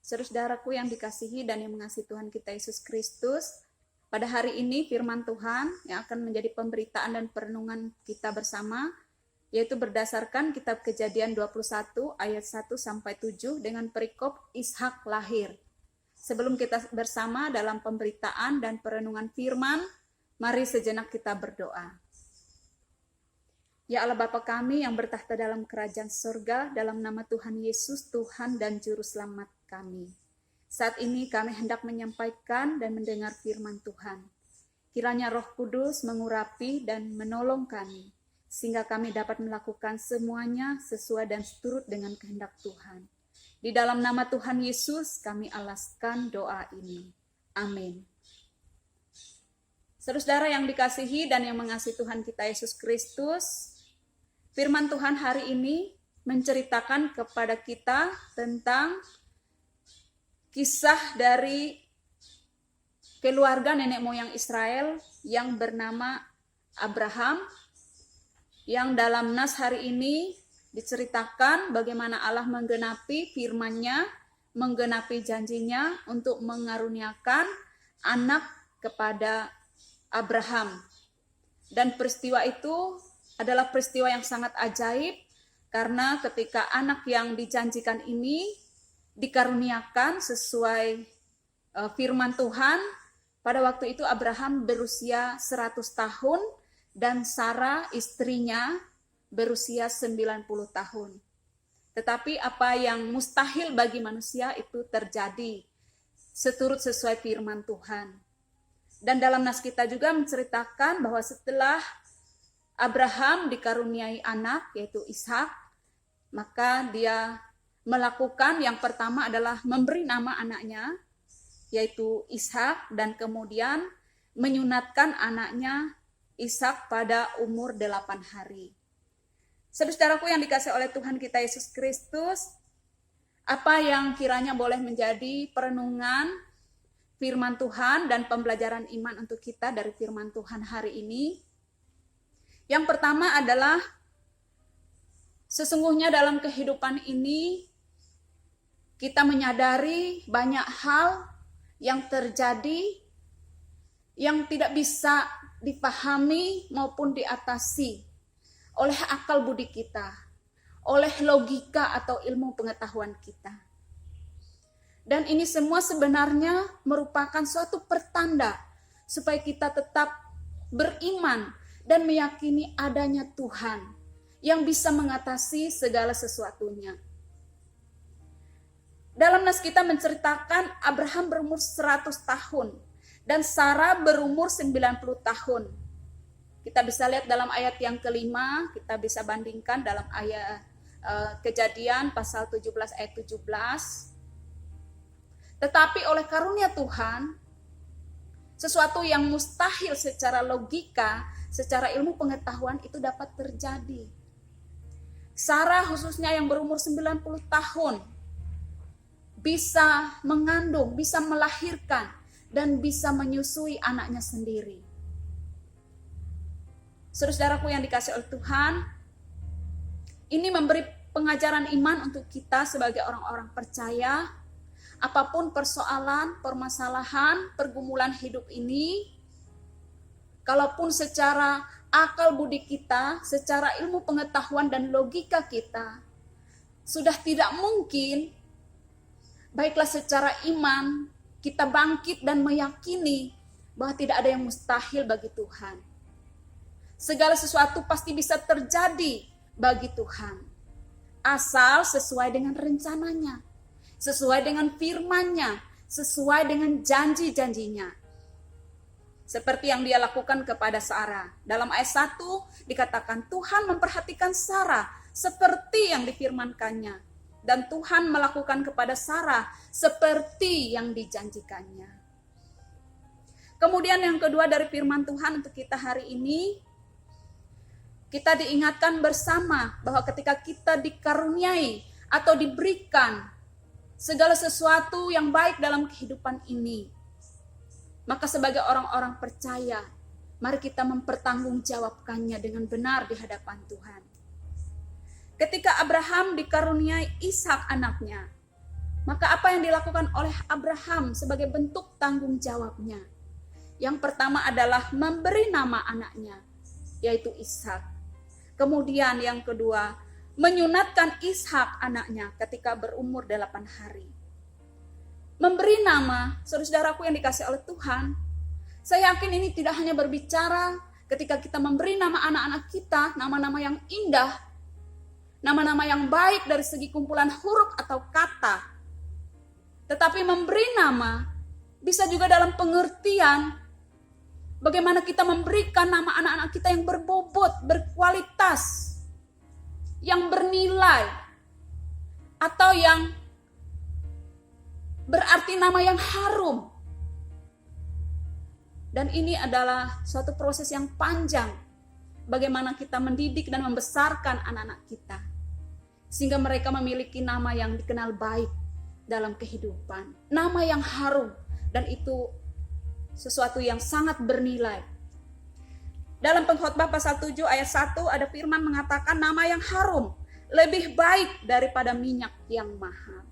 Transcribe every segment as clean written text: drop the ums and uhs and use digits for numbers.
Saudaraku yang dikasihi dan yang mengasihi Tuhan kita Yesus Kristus, pada hari ini firman Tuhan yang akan menjadi pemberitaan dan perenungan kita bersama, yaitu berdasarkan kitab Kejadian 21 ayat 1 sampai 7 dengan perikop Ishak lahir. Sebelum kita bersama dalam pemberitaan dan perenungan firman, mari sejenak kita berdoa. Ya Allah Bapa kami yang bertahta dalam kerajaan surga, dalam nama Tuhan Yesus, Tuhan dan Juru Selamat kami. Saat ini kami hendak menyampaikan dan mendengar firman Tuhan. Kiranya Roh Kudus mengurapi dan menolong kami, sehingga kami dapat melakukan semuanya sesuai dan seturut dengan kehendak Tuhan. Di dalam nama Tuhan Yesus kami alaskan doa ini. Amin. Saudara yang dikasihi dan yang mengasihi Tuhan kita Yesus Kristus, firman Tuhan hari ini menceritakan kepada kita tentang kisah dari keluarga nenek moyang Israel yang bernama Abraham, yang dalam nas hari ini diceritakan bagaimana Allah menggenapi firman-Nya, menggenapi janjinya untuk mengaruniakan anak kepada Abraham. Dan peristiwa itu adalah peristiwa yang sangat ajaib, karena ketika anak yang dijanjikan ini dikaruniakan sesuai firman Tuhan, pada waktu itu Abraham berusia 100 tahun dan Sarah istrinya berusia 90 tahun. Tetapi apa yang mustahil bagi manusia itu terjadi sesuai firman Tuhan. Dan dalam nas kita juga menceritakan bahwa setelah Abraham dikaruniai anak yaitu Ishak, maka dia melakukan yang pertama adalah memberi nama anaknya yaitu Ishak, dan kemudian menyunatkan anaknya Ishak pada umur 8 hari. Saudaraku yang dikasihi oleh Tuhan kita Yesus Kristus, apa yang kiranya boleh menjadi perenungan firman Tuhan dan pembelajaran iman untuk kita dari firman Tuhan hari ini? Yang pertama adalah sesungguhnya dalam kehidupan ini kita menyadari banyak hal yang terjadi yang tidak bisa dipahami maupun diatasi oleh akal budi kita, oleh logika atau ilmu pengetahuan kita. Dan ini semua sebenarnya merupakan suatu pertanda supaya kita tetap beriman dan meyakini adanya Tuhan yang bisa mengatasi segala sesuatunya. Dalam nas kita menceritakan Abraham berumur 100 tahun dan Sarah berumur 90 tahun. Kita bisa lihat dalam ayat yang kelima, kita bisa bandingkan dalam ayat Kejadian pasal 17 ayat 17. Tetapi oleh karunia Tuhan, sesuatu yang mustahil secara logika, secara ilmu pengetahuan itu dapat terjadi. Sarah khususnya yang berumur 90 tahun bisa mengandung, bisa melahirkan, dan bisa menyusui anaknya sendiri. Saudaraku yang dikasihi oleh Tuhan, ini memberi pengajaran iman untuk kita sebagai orang-orang percaya. Apapun persoalan, permasalahan, pergumulan hidup ini, kalaupun secara akal budi kita, secara ilmu pengetahuan dan logika kita sudah tidak mungkin, baiklah secara iman kita bangkit dan meyakini bahwa tidak ada yang mustahil bagi Tuhan. Segala sesuatu pasti bisa terjadi bagi Tuhan, asal sesuai dengan rencananya, sesuai dengan firman-Nya, sesuai dengan janji-janjinya. Seperti yang dia lakukan kepada Sarah. Dalam ayat 1 dikatakan Tuhan memperhatikan Sarah seperti yang difirmankannya. Dan Tuhan melakukan kepada Sarah seperti yang dijanjikannya. Kemudian yang kedua dari firman Tuhan untuk kita hari ini, kita diingatkan bersama bahwa ketika kita dikaruniai atau diberikan segala sesuatu yang baik dalam kehidupan ini, maka sebagai orang-orang percaya, mari kita mempertanggungjawabkannya dengan benar di hadapan Tuhan. Ketika Abraham dikaruniai Ishak anaknya, Maka apa yang dilakukan oleh Abraham sebagai bentuk tanggung jawabnya? Yang pertama adalah memberi nama anaknya, yaitu Ishak. Kemudian yang kedua, menyunatkan Ishak anaknya ketika berumur 8 hari. Memberi nama, saudara-saudaraku yang dikasih oleh Tuhan, saya yakin ini tidak hanya berbicara ketika kita memberi nama anak-anak kita, nama-nama yang indah, nama-nama yang baik dari segi kumpulan huruf atau kata. Tetapi memberi nama bisa juga dalam pengertian bagaimana kita memberikan nama anak-anak kita yang berbobot, berkualitas, yang bernilai, atau yang berarti nama yang harum. Dan ini adalah suatu proses yang panjang bagaimana kita mendidik dan membesarkan anak-anak kita sehingga mereka memiliki nama yang dikenal baik dalam kehidupan, nama yang harum, dan itu sesuatu yang sangat bernilai. Dalam Pengkhotbah pasal 7 ayat 1 ada firman mengatakan nama yang harum lebih baik daripada minyak yang mahal.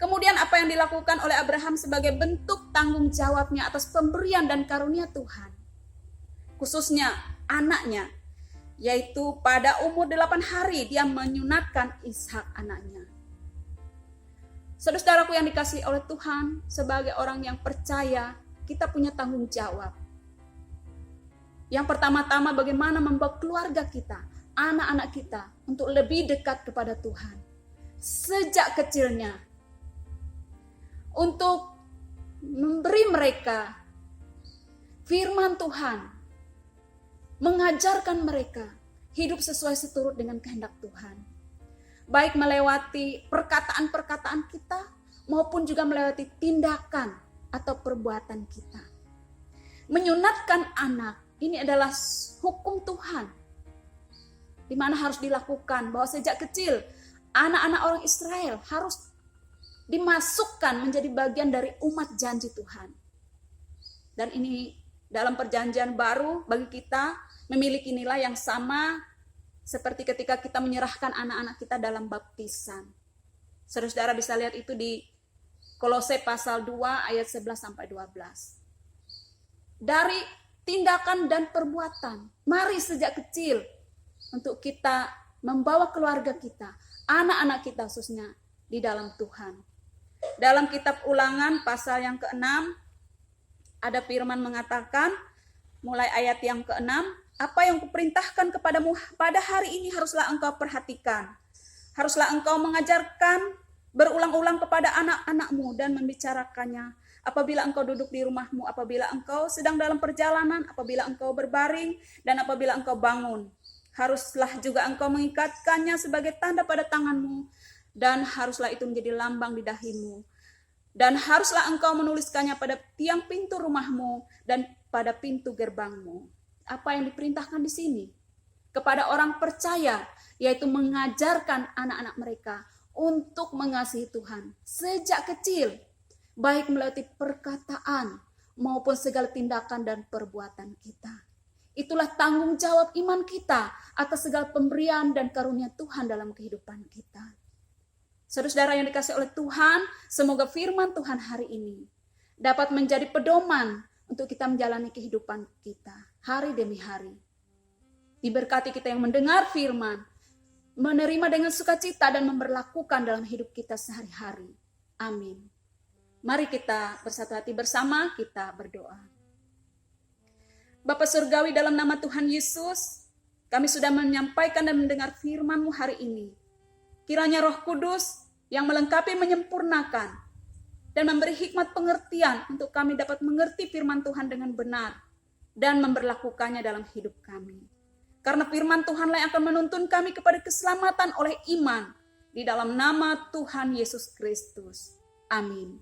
Kemudian apa yang dilakukan oleh Abraham sebagai bentuk tanggung jawabnya atas pemberian dan karunia Tuhan, khususnya anaknya, yaitu pada umur 8 hari dia menyunatkan Ishak anaknya. Saudara-saudaraku yang dikasihi oleh Tuhan, sebagai orang yang percaya, kita punya tanggung jawab. Yang pertama-tama bagaimana membawa keluarga kita, anak-anak kita untuk lebih dekat kepada Tuhan. Sejak kecilnya, untuk memberi mereka firman Tuhan, mengajarkan mereka hidup sesuai seturut dengan kehendak Tuhan. Baik melewati perkataan-perkataan kita maupun juga melewati tindakan atau perbuatan kita. Menyunatkan anak ini adalah hukum Tuhan, di mana harus dilakukan bahwa sejak kecil anak-anak orang Israel harus dimasukkan menjadi bagian dari umat janji Tuhan. Dan ini dalam perjanjian baru bagi kita memiliki nilai yang sama seperti ketika kita menyerahkan anak-anak kita dalam baptisan. Saudara-saudara bisa lihat itu di Kolose pasal 2 ayat 11 sampai 12. Dari tindakan dan perbuatan, mari sejak kecil untuk kita membawa keluarga kita, anak-anak kita khususnya di dalam Tuhan. Dalam kitab Ulangan pasal yang ke-6 ada firman mengatakan mulai ayat yang ke-6, apa yang kuperintahkan kepadamu pada hari ini haruslah engkau perhatikan. Haruslah engkau mengajarkan berulang-ulang kepada anak-anakmu dan membicarakannya. Apabila engkau duduk di rumahmu, apabila engkau sedang dalam perjalanan, apabila engkau berbaring, dan apabila engkau bangun. Haruslah juga engkau mengikatkannya sebagai tanda pada tanganmu, dan haruslah itu menjadi lambang di dahimu. Dan haruslah engkau menuliskannya pada tiang pintu rumahmu dan pada pintu gerbangmu. Apa yang diperintahkan di sini? Kepada orang percaya, yaitu mengajarkan anak-anak mereka untuk mengasihi Tuhan sejak kecil, baik melalui perkataan maupun segala tindakan dan perbuatan kita. Itulah tanggung jawab iman kita atas segala pemberian dan karunia Tuhan dalam kehidupan kita. Saudara-saudara yang dikasihi oleh Tuhan, semoga firman Tuhan hari ini dapat menjadi pedoman untuk kita menjalani kehidupan kita hari demi hari. Diberkati kita yang mendengar firman, menerima dengan sukacita dan memberlakukan dalam hidup kita sehari-hari. Amin. Mari kita bersatu hati bersama, kita berdoa. Bapa Surgawi, dalam nama Tuhan Yesus, kami sudah menyampaikan dan mendengar firman-Mu hari ini. Kiranya Roh Kudus yang melengkapi, menyempurnakan, dan memberi hikmat pengertian untuk kami dapat mengerti firman Tuhan dengan benar dan memberlakukannya dalam hidup kami. Karena firman Tuhanlah yang akan menuntun kami kepada keselamatan oleh iman di dalam nama Tuhan Yesus Kristus. Amin.